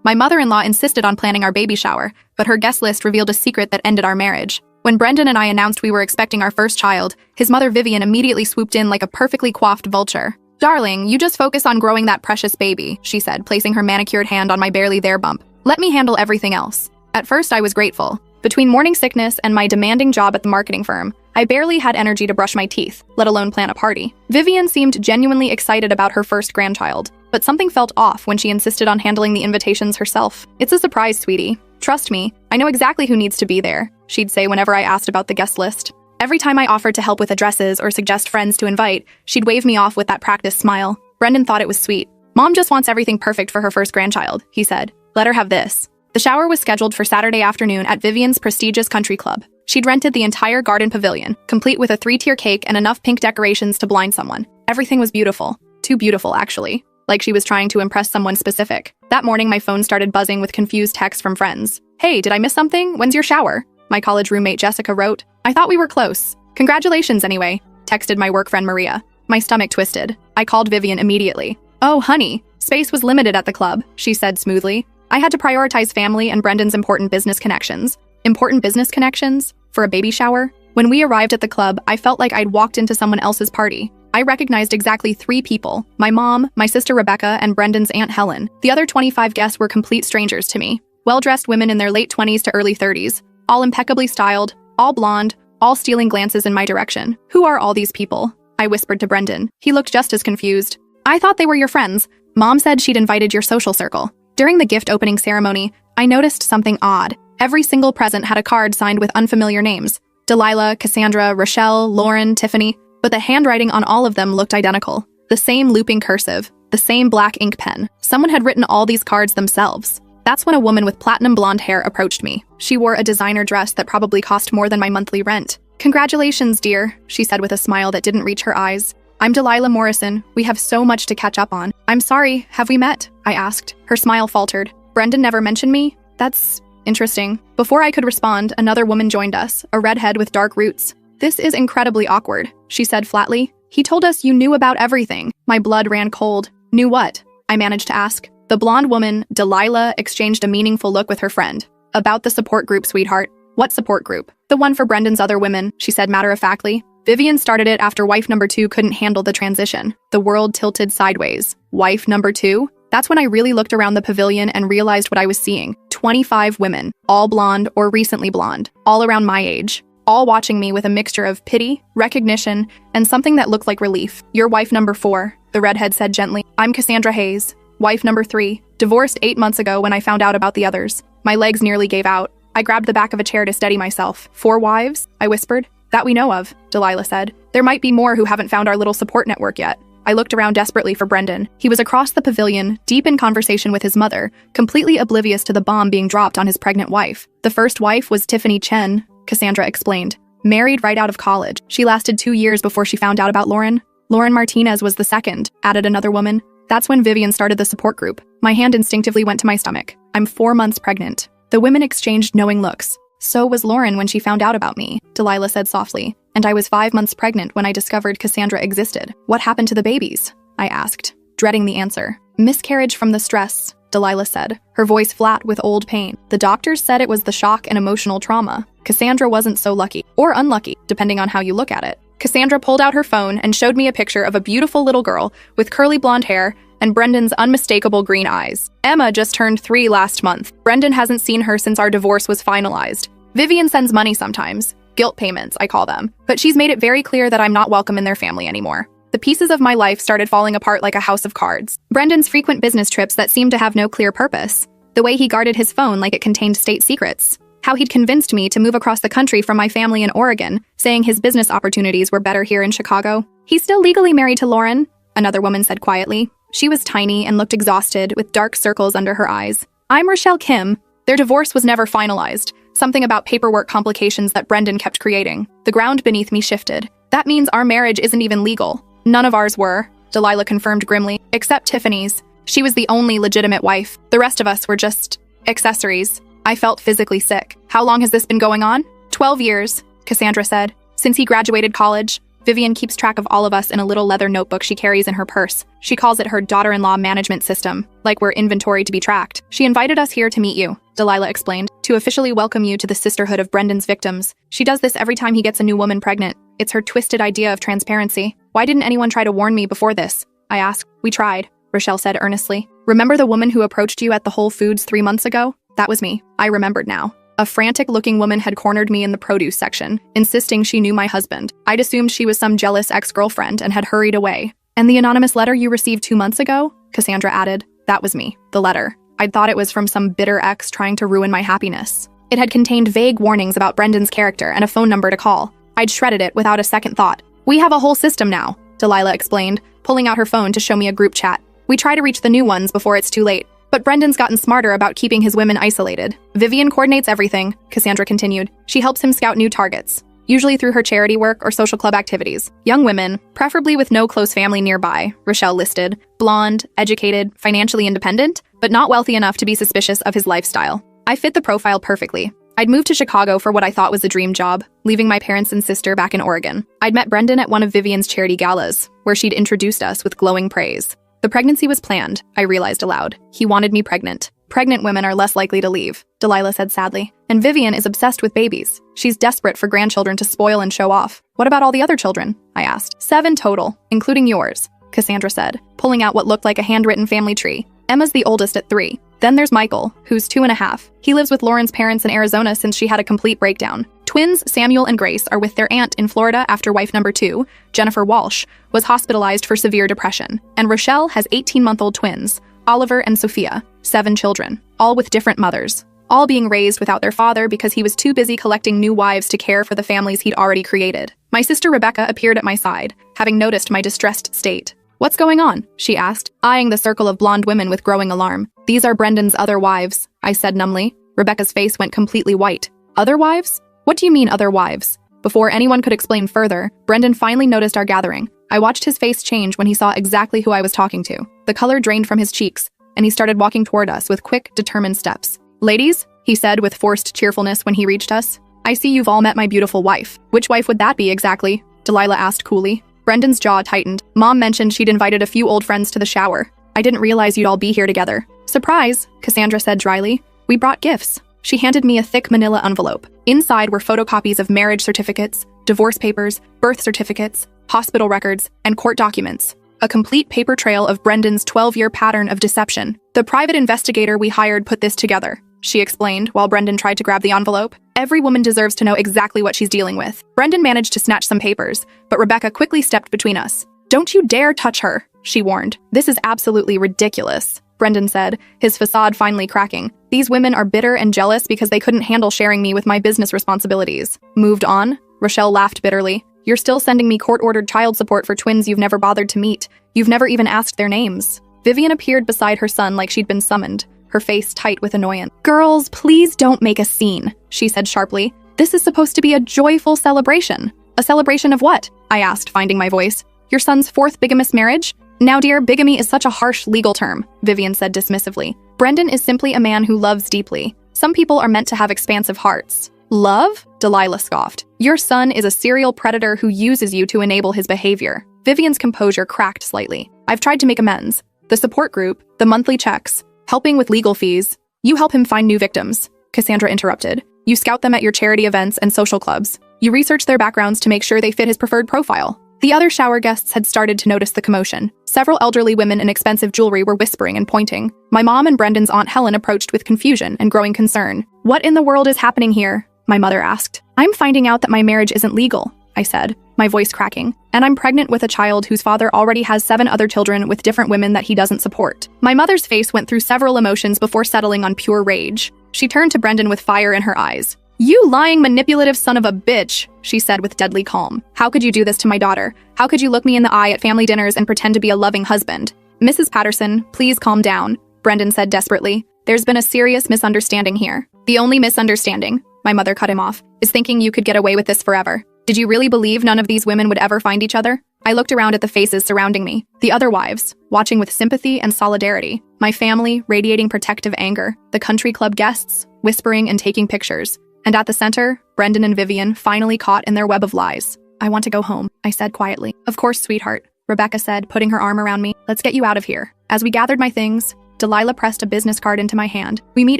My mother-in-law insisted on planning our baby shower, but her guest list revealed a secret that ended our marriage. When Brendan and I announced we were expecting our first child, his mother Vivian immediately swooped in like a perfectly coiffed vulture. "Darling, you just focus on growing that precious baby," she said, placing her manicured hand on my barely there bump. "Let me handle everything else." At first, I was grateful. Between morning sickness and my demanding job at the marketing firm, I barely had energy to brush my teeth, let alone plan a party. Vivian seemed genuinely excited about her first grandchild, but something felt off when she insisted on handling the invitations herself. "It's a surprise, sweetie. Trust me, I know exactly who needs to be there," she'd say whenever I asked about the guest list. Every time I offered to help with addresses or suggest friends to invite, she'd wave me off with that practiced smile. Brendan thought it was sweet. "Mom just wants everything perfect for her first grandchild," he said. "Let her have this." The shower was scheduled for Saturday afternoon at Vivian's prestigious country club. She'd rented the entire garden pavilion, complete with a 3-tier cake and enough pink decorations to blind someone. Everything was beautiful. Too beautiful, actually. Like she was trying to impress someone specific. That morning, my phone started buzzing with confused texts from friends. "Hey, did I miss something? When's your shower?" My college roommate Jessica wrote. "I thought we were close. Congratulations anyway," texted my work friend Maria. My stomach twisted. I called Vivian immediately. "Oh, honey, space was limited at the club," she said smoothly. "I had to prioritize family and Brendan's important business connections." Important business connections? For a baby shower? When we arrived at the club, I felt like I'd walked into someone else's party. I recognized exactly 3 people: my mom, my sister Rebecca, and Brendan's Aunt Helen. The other 25 guests were complete strangers to me. Well-dressed women in their late 20s to early 30s, all impeccably styled, all blonde, all stealing glances in my direction. "Who are all these people?" I whispered to Brendan. He looked just as confused. "I thought they were your friends. Mom said she'd invited your social circle." During the gift opening ceremony, I noticed something odd. Every single present had a card signed with unfamiliar names: Delilah, Cassandra, Rochelle, Lauren, Tiffany, but the handwriting on all of them looked identical. The same looping cursive, the same black ink pen. Someone had written all these cards themselves. That's when a woman with platinum blonde hair approached me. She wore a designer dress that probably cost more than my monthly rent. "Congratulations, dear," she said with a smile that didn't reach her eyes. "I'm Delilah Morrison. We have so much to catch up on." "I'm sorry, have we met?" I asked. Her smile faltered. "Brendan never mentioned me? That's interesting." Before I could respond, another woman joined us, a redhead with dark roots. "This is incredibly awkward," she said flatly. "He told us you knew about everything." My blood ran cold. "Knew what?" I managed to ask. The blonde woman, Delilah, exchanged a meaningful look with her friend. "About the support group, sweetheart." "What support group?" "The one for Brendan's other women," she said matter-of-factly. "Vivian started it after wife number 2 couldn't handle the transition." The world tilted sideways. Wife number 2? That's when I really looked around the pavilion and realized what I was seeing. 25 women, all blonde or recently blonde, all around my age, all watching me with a mixture of pity, recognition, and something that looked like relief. "You're wife number 4, the redhead said gently. "I'm Cassandra Hayes, wife number 3, divorced 8 months ago when I found out about the others." My legs nearly gave out. I grabbed the back of a chair to steady myself. "4 wives?" I whispered. "That we know of," Delilah said. "There might be more who haven't found our little support network yet." I looked around desperately for Brendan. He was across the pavilion, deep in conversation with his mother, completely oblivious to the bomb being dropped on his pregnant wife. "The first wife was Tiffany Chen," Cassandra explained. "Married right out of college. She lasted 2 years before she found out about Lauren." "Lauren Martinez was the second," added another woman. "That's when Vivian started the support group." My hand instinctively went to my stomach. "I'm 4 months pregnant." The women exchanged knowing looks. "So was Lauren when she found out about me," Delilah said softly. "And I was 5 months pregnant when I discovered Cassandra existed." "What happened to the babies?" I asked, dreading the answer. "Miscarriage from the stress," Delilah said, her voice flat with old pain. "The doctors said it was the shock and emotional trauma. Cassandra wasn't so lucky, or unlucky, depending on how you look at it." Cassandra pulled out her phone and showed me a picture of a beautiful little girl with curly blonde hair and Brendan's unmistakable green eyes. "Emma just turned 3 last month. Brendan hasn't seen her since our divorce was finalized. Vivian sends money sometimes. Guilt payments, I call them. But she's made it very clear that I'm not welcome in their family anymore." The pieces of my life started falling apart like a house of cards. Brendan's frequent business trips that seemed to have no clear purpose. The way he guarded his phone like it contained state secrets. How he'd convinced me to move across the country from my family in Oregon, saying his business opportunities were better here in Chicago. "He's still legally married to Lauren," another woman said quietly. She was tiny and looked exhausted, with dark circles under her eyes. "I'm Rochelle Kim. Their divorce was never finalized. Something about paperwork complications that Brendan kept creating." The ground beneath me shifted. "That means our marriage isn't even legal." "None of ours were," Delilah confirmed grimly, "except Tiffany's. She was the only legitimate wife. The rest of us were just accessories." I felt physically sick. "How long has this been going on?" 12 years, Cassandra said. "Since he graduated college. Vivian keeps track of all of us in a little leather notebook she carries in her purse. She calls it her daughter-in-law management system, like we're inventory to be tracked. She invited us here to meet you, Delilah explained, to officially welcome you to the sisterhood of Brendan's victims. She does this every time he gets a new woman pregnant. It's her twisted idea of transparency. Why didn't anyone try to warn me before this? I asked. We tried, Rochelle said earnestly. Remember the woman who approached you at the Whole Foods 3 months ago? That was me. I remembered now. A frantic-looking woman had cornered me in the produce section, insisting she knew my husband. I'd assumed she was some jealous ex-girlfriend and had hurried away. And the anonymous letter you received 2 months ago? Cassandra added. That was me. The letter. I'd thought it was from some bitter ex trying to ruin my happiness. It had contained vague warnings about Brendan's character and a phone number to call. I'd shredded it without a second thought. We have a whole system now, Delilah explained, pulling out her phone to show me a group chat. We try to reach the new ones before it's too late. But Brendan's gotten smarter about keeping his women isolated. Vivian coordinates everything, Cassandra continued. She helps him scout new targets, usually through her charity work or social club activities. Young women, preferably with no close family nearby, Rochelle listed. Blonde, educated, financially independent, but not wealthy enough to be suspicious of his lifestyle. I fit the profile perfectly. I'd moved to Chicago for what I thought was a dream job, leaving my parents and sister back in Oregon. I'd met Brendan at one of Vivian's charity galas, where she'd introduced us with glowing praise. The pregnancy was planned, I realized aloud. He wanted me pregnant. Pregnant women are less likely to leave, Delilah said sadly. And Vivian is obsessed with babies. She's desperate for grandchildren to spoil and show off. What about all the other children? I asked. 7 total, including yours, Cassandra said, pulling out what looked like a handwritten family tree. Emma's the oldest at 3. Then there's Michael, who's 2.5. He lives with Lauren's parents in Arizona since she had a complete breakdown. Twins Samuel and Grace are with their aunt in Florida after wife number 2, Jennifer Walsh, was hospitalized for severe depression. And Rochelle has 18-month-old twins, Oliver and Sophia, 7 children, all with different mothers, all being raised without their father because he was too busy collecting new wives to care for the families he'd already created. My sister Rebecca appeared at my side, having noticed my distressed state. What's going on? She asked, eyeing the circle of blonde women with growing alarm. These are Brendan's other wives, I said numbly. Rebecca's face went completely white. Other wives? What do you mean, other wives? Before anyone could explain further, Brendan finally noticed our gathering. I watched his face change when he saw exactly who I was talking to. The color drained from his cheeks, and he started walking toward us with quick, determined steps. Ladies, he said with forced cheerfulness when he reached us, I see you've all met my beautiful wife. Which wife would that be exactly? Delilah asked coolly. Brendan's jaw tightened. Mom mentioned she'd invited a few old friends to the shower. I didn't realize you'd all be here together. Surprise, Cassandra said dryly. We brought gifts. She handed me a thick manila envelope. Inside were photocopies of marriage certificates, divorce papers, birth certificates, hospital records, and court documents. A complete paper trail of Brendan's 12-year pattern of deception. The private investigator we hired put this together, she explained while Brendan tried to grab the envelope. Every woman deserves to know exactly what she's dealing with. Brendan managed to snatch some papers, but Rebecca quickly stepped between us. Don't you dare touch her, she warned. This is absolutely ridiculous, Brendan said, his facade finally cracking. These women are bitter and jealous because they couldn't handle sharing me with my business responsibilities. Moved on? Rochelle laughed bitterly. You're still sending me court-ordered child support for twins you've never bothered to meet. You've never even asked their names. Vivian appeared beside her son like she'd been summoned, her face tight with annoyance. Girls, please don't make a scene, she said sharply. This is supposed to be a joyful celebration. A celebration of what? I asked, finding my voice. Your son's 4th bigamous marriage? Now, dear, bigamy is such a harsh legal term, Vivian said dismissively. Brendan is simply a man who loves deeply. Some people are meant to have expansive hearts. Love? Delilah scoffed. Your son is a serial predator who uses you to enable his behavior. Vivian's composure cracked slightly. I've tried to make amends. The support group, the monthly checks, helping with legal fees. You help him find new victims, Cassandra interrupted. You scout them at your charity events and social clubs. You research their backgrounds to make sure they fit his preferred profile. The other shower guests had started to notice the commotion. Several elderly women in expensive jewelry were whispering and pointing. My mom and Brendan's Aunt Helen approached with confusion and growing concern. What in the world is happening here? My mother asked. I'm finding out that my marriage isn't legal, I said, my voice cracking. And I'm pregnant with a child whose father already has 7 other children with different women that he doesn't support. My mother's face went through several emotions before settling on pure rage. She turned to Brendan with fire in her eyes. You lying, manipulative son of a bitch, she said with deadly calm. How could you do this to my daughter? How could you look me in the eye at family dinners and pretend to be a loving husband? Mrs. Patterson, please calm down, Brendan said desperately. There's been a serious misunderstanding here. The only misunderstanding, my mother cut him off, is thinking you could get away with this forever. Did you really believe none of these women would ever find each other? I looked around at the faces surrounding me, the other wives, watching with sympathy and solidarity, my family radiating protective anger, the country club guests, whispering and taking pictures. And at the center, Brendan and Vivian finally caught in their web of lies. I want to go home, I said quietly. Of course, sweetheart, Rebecca said, putting her arm around me. Let's get you out of here. As we gathered my things, Delilah pressed a business card into my hand. We meet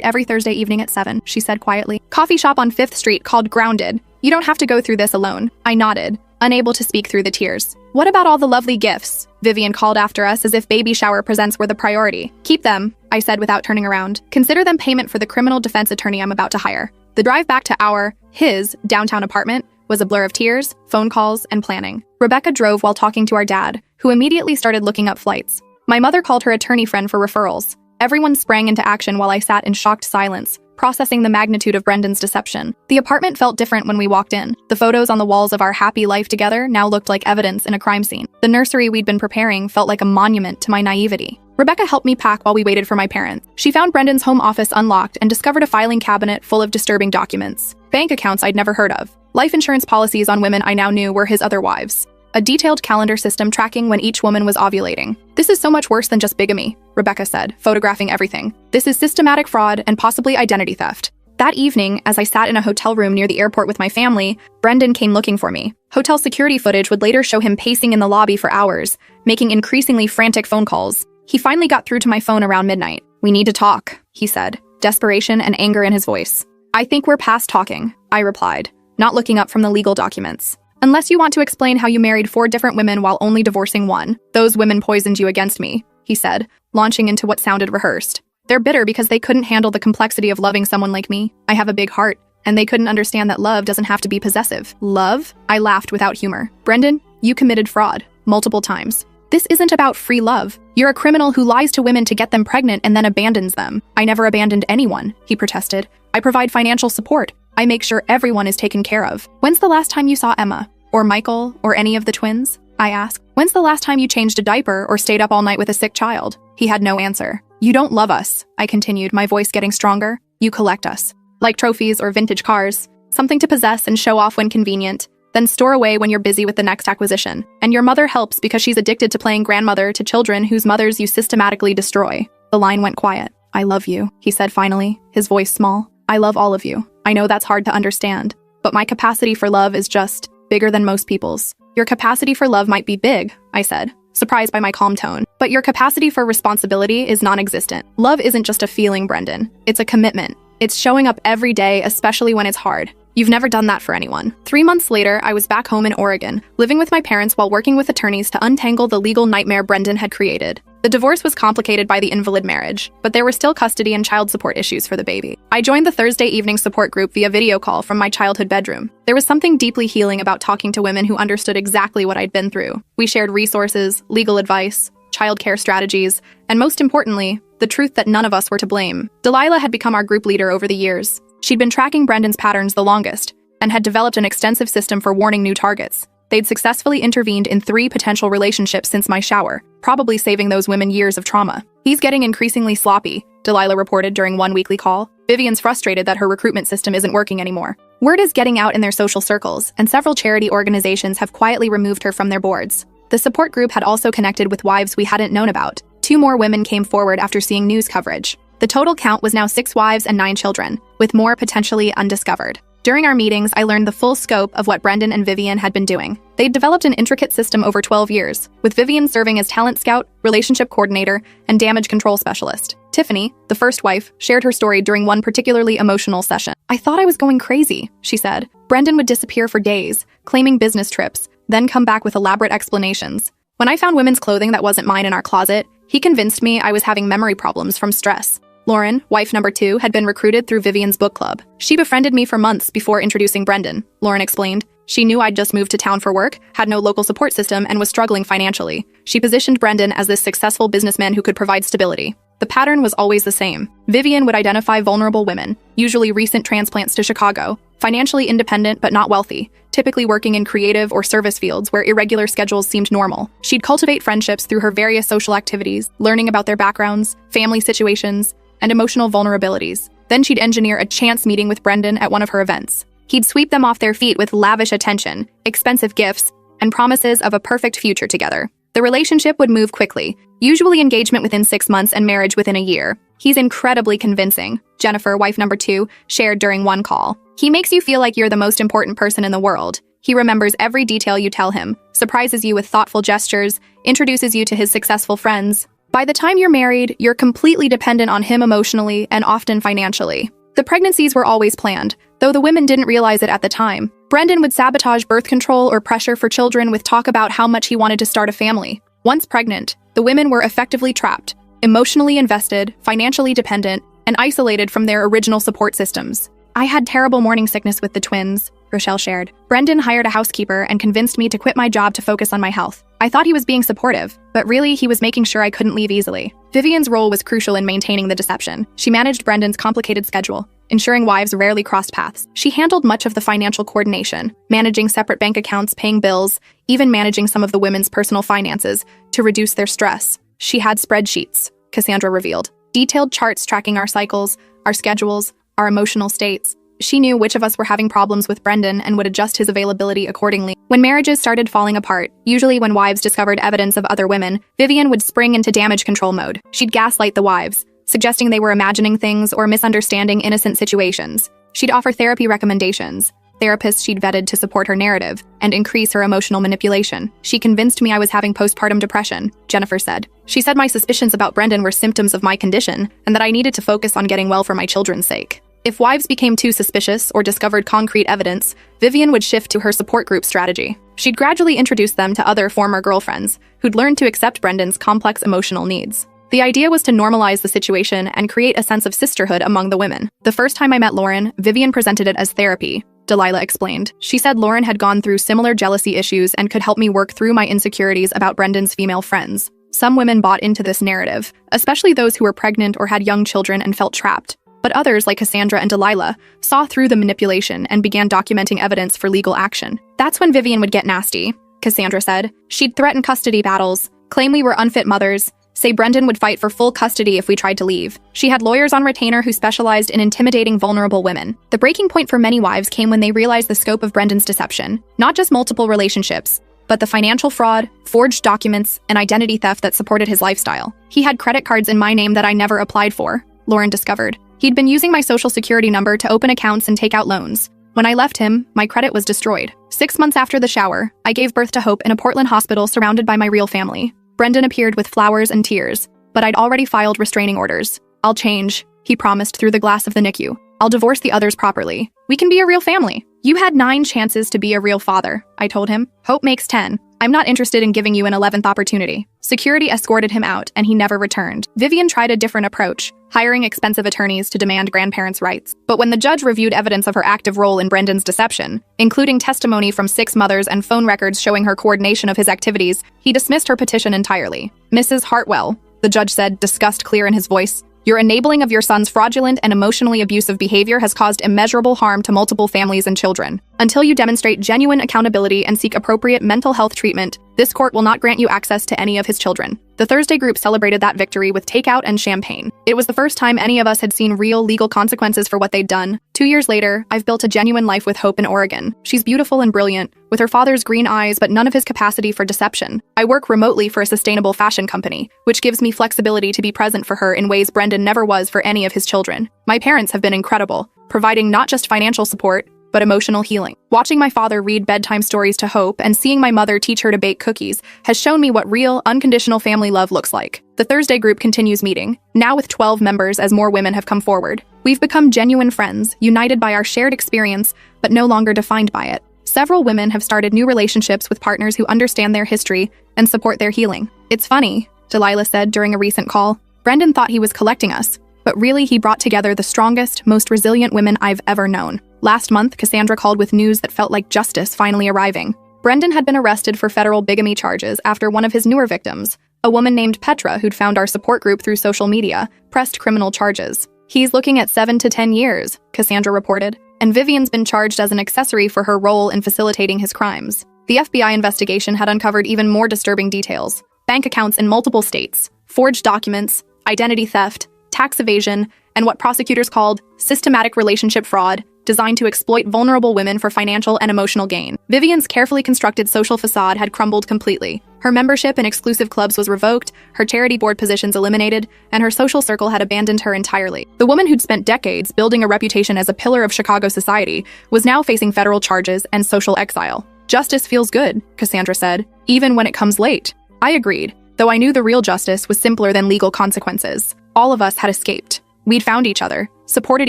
every Thursday evening at 7, she said quietly. Coffee shop on 5th Street called Grounded. You don't have to go through this alone. I nodded, unable to speak through the tears. What about all the lovely gifts? Vivian called after us as if baby shower presents were the priority. Keep them, I said without turning around. Consider them payment for the criminal defense attorney I'm about to hire. The drive back to his downtown apartment was a blur of tears, phone calls, and planning. Rebecca drove while talking to our dad, who immediately started looking up flights. My mother called her attorney friend for referrals. Everyone sprang into action while I sat in shocked silence, processing the magnitude of Brendan's deception. The apartment felt different when we walked in. The photos on the walls of our happy life together now looked like evidence in a crime scene. The nursery we'd been preparing felt like a monument to my naivety. Rebecca helped me pack while we waited for my parents. She found Brendan's home office unlocked and discovered a filing cabinet full of disturbing documents. Bank accounts I'd never heard of. Life insurance policies on women I now knew were his other wives. A detailed calendar system tracking when each woman was ovulating. This is so much worse than just bigamy, Rebecca said, photographing everything. This is systematic fraud and possibly identity theft. That evening, as I sat in a hotel room near the airport with my family, Brendan came looking for me. Hotel security footage would later show him pacing in the lobby for hours, making increasingly frantic phone calls. He finally got through to my phone around midnight. We need to talk, he said, desperation and anger in his voice. I think we're past talking, I replied, not looking up from the legal documents. Unless you want to explain how you married 4 different women while only divorcing one. Those women poisoned you against me, he said, launching into what sounded rehearsed. They're bitter because they couldn't handle the complexity of loving someone like me. I have a big heart, and they couldn't understand that love doesn't have to be possessive. Love? I laughed without humor. Brendan, you committed fraud. Multiple times. This isn't about free love. You're a criminal who lies to women to get them pregnant and then abandons them. I never abandoned anyone, he protested. I provide financial support. I make sure everyone is taken care of. When's the last time you saw Emma? Or Michael? Or any of the twins? I asked. When's the last time you changed a diaper or stayed up all night with a sick child? He had no answer. You don't love us, I continued, my voice getting stronger. You collect us. Like trophies or vintage cars. Something to possess and show off when convenient, then store away when you're busy with the next acquisition. And your mother helps because she's addicted to playing grandmother to children whose mothers you systematically destroy. The line went quiet. I love you, he said finally, his voice small. I love all of you. I know that's hard to understand, but my capacity for love is just bigger than most people's. Your capacity for love might be big, I said, surprised by my calm tone, but your capacity for responsibility is non-existent. Love isn't just a feeling, Brendan. It's a commitment. It's showing up every day, especially when it's hard. You've never done that for anyone. 3 months later, I was back home in Oregon, living with my parents while working with attorneys to untangle the legal nightmare Brendan had created. The divorce was complicated by the invalid marriage, but there were still custody and child support issues for the baby. I joined the Thursday evening support group via video call from my childhood bedroom. There was something deeply healing about talking to women who understood exactly what I'd been through. We shared resources, legal advice, childcare strategies, and most importantly, the truth that none of us were to blame. Delilah had become our group leader over the years. She'd been tracking Brendan's patterns the longest, and had developed an extensive system for warning new targets. They'd successfully intervened in 3 potential relationships since my shower, probably saving those women years of trauma. He's getting increasingly sloppy, Delilah reported during one weekly call. Vivian's frustrated that her recruitment system isn't working anymore. Word is getting out in their social circles, and several charity organizations have quietly removed her from their boards. The support group had also connected with wives we hadn't known about. 2 more women came forward after seeing news coverage. The total count was now 6 wives and 9 children, with more potentially undiscovered. During our meetings, I learned the full scope of what Brendan and Vivian had been doing. They'd developed an intricate system over 12 years, with Vivian serving as talent scout, relationship coordinator, and damage control specialist. Tiffany, the first wife, shared her story during one particularly emotional session. I thought I was going crazy, she said. Brendan would disappear for days, claiming business trips, then come back with elaborate explanations. When I found women's clothing that wasn't mine in our closet, he convinced me I was having memory problems from stress. Lauren, wife number 2, had been recruited through Vivian's book club. She befriended me for months before introducing Brendan, Lauren explained. She knew I'd just moved to town for work, had no local support system, and was struggling financially. She positioned Brendan as this successful businessman who could provide stability. The pattern was always the same. Vivian would identify vulnerable women, usually recent transplants to Chicago, financially independent but not wealthy, typically working in creative or service fields where irregular schedules seemed normal. She'd cultivate friendships through her various social activities, learning about their backgrounds, family situations, and emotional vulnerabilities. Then she'd engineer a chance meeting with Brendan at one of her events. He'd sweep them off their feet with lavish attention, expensive gifts, and promises of a perfect future together. The relationship would move quickly, usually engagement within 6 months and marriage within a year. He's incredibly convincing, Jennifer, wife number 2, shared during one call. He makes you feel like you're the most important person in the world. He remembers every detail you tell him, surprises you with thoughtful gestures, introduces you to his successful friends. By the time you're married, you're completely dependent on him emotionally and often financially. The pregnancies were always planned, though the women didn't realize it at the time. Brendan would sabotage birth control or pressure for children with talk about how much he wanted to start a family. Once pregnant, the women were effectively trapped, emotionally invested, financially dependent, and isolated from their original support systems. I had terrible morning sickness with the twins, Rochelle shared. Brendan hired a housekeeper and convinced me to quit my job to focus on my health. I thought he was being supportive, but really he was making sure I couldn't leave easily. Vivian's role was crucial in maintaining the deception. She managed Brendan's complicated schedule, ensuring wives rarely crossed paths. She handled much of the financial coordination, managing separate bank accounts, paying bills, even managing some of the women's personal finances to reduce their stress. She had spreadsheets, Cassandra revealed. Detailed charts tracking our cycles, our schedules, our emotional states. She knew which of us were having problems with Brendan and would adjust his availability accordingly. When marriages started falling apart, usually when wives discovered evidence of other women, Vivian would spring into damage control mode. She'd gaslight the wives, suggesting they were imagining things or misunderstanding innocent situations. She'd offer therapy recommendations, therapists she'd vetted to support her narrative, and increase her emotional manipulation. She convinced me I was having postpartum depression, Jennifer said. She said my suspicions about Brendan were symptoms of my condition, and that I needed to focus on getting well for my children's sake. If wives became too suspicious or discovered concrete evidence, Vivian would shift to her support group strategy. She'd gradually introduce them to other former girlfriends, who'd learned to accept Brendan's complex emotional needs. The idea was to normalize the situation and create a sense of sisterhood among the women. The first time I met Lauren, Vivian presented it as therapy, Delilah explained. She said Lauren had gone through similar jealousy issues and could help me work through my insecurities about Brendan's female friends. Some women bought into this narrative, especially those who were pregnant or had young children and felt trapped. But others, like Cassandra and Delilah, saw through the manipulation and began documenting evidence for legal action. That's when Vivian would get nasty, Cassandra said. She'd threaten custody battles, claim we were unfit mothers, say Brendan would fight for full custody if we tried to leave. She had lawyers on retainer who specialized in intimidating vulnerable women. The breaking point for many wives came when they realized the scope of Brendan's deception, not just multiple relationships, but the financial fraud, forged documents, and identity theft that supported his lifestyle. He had credit cards in my name that I never applied for, Lauren discovered. He'd been using my social security number to open accounts and take out loans. When I left him, my credit was destroyed. 6 months after the shower, I gave birth to Hope in a Portland hospital surrounded by my real family. Brendan appeared with flowers and tears, but I'd already filed restraining orders. I'll change, he promised through the glass of the NICU. I'll divorce the others properly. We can be a real family. You had 9 chances to be a real father, I told him. Hope makes 10. I'm not interested in giving you an 11th opportunity. Security escorted him out, and he never returned. Vivian tried a different approach, hiring expensive attorneys to demand grandparents' rights. But when the judge reviewed evidence of her active role in Brendan's deception, including testimony from 6 mothers and phone records showing her coordination of his activities, he dismissed her petition entirely. Mrs. Hartwell, the judge said, disgust clear in his voice, your enabling of your son's fraudulent and emotionally abusive behavior has caused immeasurable harm to multiple families and children. Until you demonstrate genuine accountability and seek appropriate mental health treatment, this court will not grant you access to any of his children. The Thursday group celebrated that victory with takeout and champagne. It was the first time any of us had seen real legal consequences for what they'd done. 2 years later, I've built a genuine life with Hope in Oregon. She's beautiful and brilliant, with her father's green eyes but none of his capacity for deception. I work remotely for a sustainable fashion company, which gives me flexibility to be present for her in ways Brendan never was for any of his children. My parents have been incredible, providing not just financial support, but emotional healing. Watching my father read bedtime stories to Hope and seeing my mother teach her to bake cookies has shown me what real, unconditional family love looks like. The Thursday group continues meeting, now with 12 members as more women have come forward. We've become genuine friends, united by our shared experience, but no longer defined by it. Several women have started new relationships with partners who understand their history and support their healing. It's funny, Delilah said during a recent call. Brendan thought he was collecting us, but really he brought together the strongest, most resilient women I've ever known. Last month, Cassandra called with news that felt like justice finally arriving. Brendan had been arrested for federal bigamy charges after one of his newer victims, a woman named Petra who'd found our support group through social media, pressed criminal charges. He's looking at 7 to 10 years, Cassandra reported, and Vivian's been charged as an accessory for her role in facilitating his crimes. The FBI investigation had uncovered even more disturbing details: bank accounts in multiple states, forged documents, identity theft, tax evasion, and what prosecutors called systematic relationship fraud, designed to exploit vulnerable women for financial and emotional gain. Vivian's carefully constructed social facade had crumbled completely. Her membership in exclusive clubs was revoked, her charity board positions eliminated, and her social circle had abandoned her entirely. The woman who'd spent decades building a reputation as a pillar of Chicago society was now facing federal charges and social exile. Justice feels good, Cassandra said, even when it comes late. I agreed, though I knew the real justice was simpler than legal consequences. All of us had escaped. We'd found each other, supported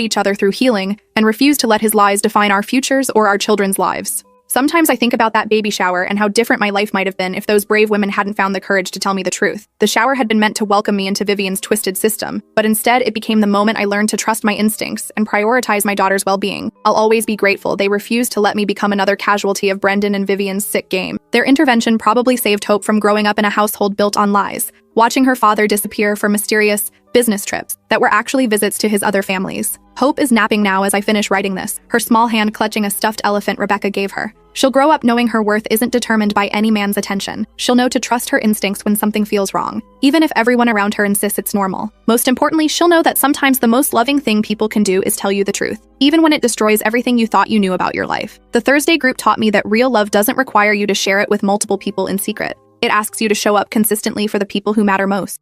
each other through healing, and refused to let his lies define our futures or our children's lives. Sometimes I think about that baby shower and how different my life might have been if those brave women hadn't found the courage to tell me the truth. The shower had been meant to welcome me into Vivian's twisted system, but instead it became the moment I learned to trust my instincts and prioritize my daughter's well-being. I'll always be grateful they refused to let me become another casualty of Brendan and Vivian's sick game. Their intervention probably saved Hope from growing up in a household built on lies, watching her father disappear for mysterious business trips that were actually visits to his other families. Hope is napping now as I finish writing this, her small hand clutching a stuffed elephant Rebecca gave her. She'll grow up knowing her worth isn't determined by any man's attention. She'll know to trust her instincts when something feels wrong, even if everyone around her insists it's normal. Most importantly, she'll know that sometimes the most loving thing people can do is tell you the truth, even when it destroys everything you thought you knew about your life. The Thursday group taught me that real love doesn't require you to share it with multiple people in secret. It asks you to show up consistently for the people who matter most.